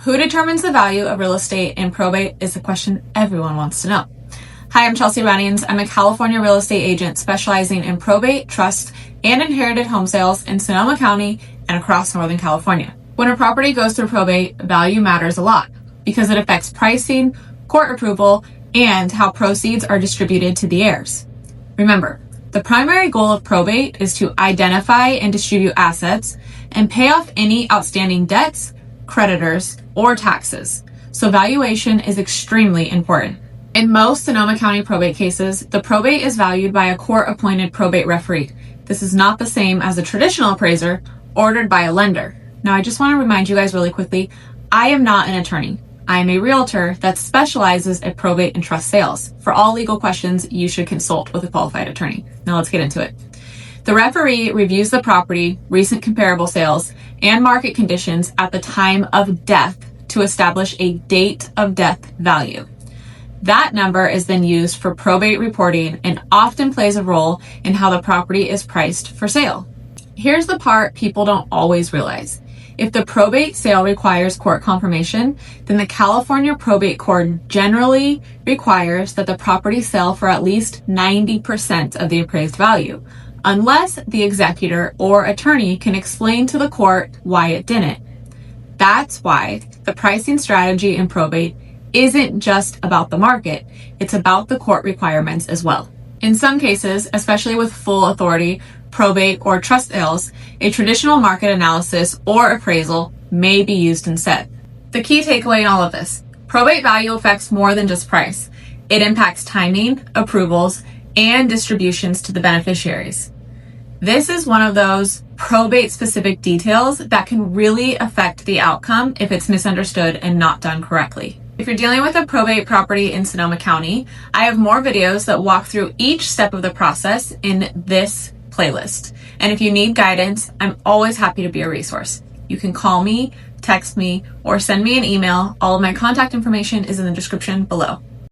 Who determines the value of real estate in probate is the question everyone wants to know. Hi, I'm Chelsea Runnings. I'm a California real estate agent specializing in probate, trust, and inherited home sales in Sonoma County and across Northern California. When a property goes through probate, value matters a lot because it affects pricing, court approval, and how proceeds are distributed to the heirs. Remember, the primary goal of probate is to identify and distribute assets and pay off any outstanding debts, creditors, or taxes. So valuation is extremely important. In most Sonoma County probate cases, the probate is valued by a court-appointed probate referee. This is not the same as a traditional appraiser ordered by a lender. Now, I just want to remind you guys really quickly, I am not an attorney. I am a realtor that specializes in probate and trust sales. For all legal questions, you should consult with a qualified attorney. Now let's get into it. The referee reviews the property, recent comparable sales, and market conditions at the time of death to establish a date of death value. That number is then used for probate reporting and often plays a role in how the property is priced for sale. Here's the part people don't always realize. If the probate sale requires court confirmation, then the California Probate Court generally requires that the property sell for at least 90% of the appraised value, unless the executor or attorney can explain to the court why it didn't. That's why the pricing strategy in probate isn't just about the market, it's about the court requirements as well. In some cases, especially with full authority, probate, or trust sales, a traditional market analysis or appraisal may be used instead. The key takeaway in all of this, probate value affects more than just price. It impacts timing, approvals, and distributions to the beneficiaries. This is one of those probate-specific details that can really affect the outcome if it's misunderstood and not done correctly. If you're dealing with a probate property in Sonoma County, I have more videos that walk through each step of the process in this playlist. And if you need guidance, I'm always happy to be a resource. You can call me, text me, or send me an email. All of my contact information is in the description below.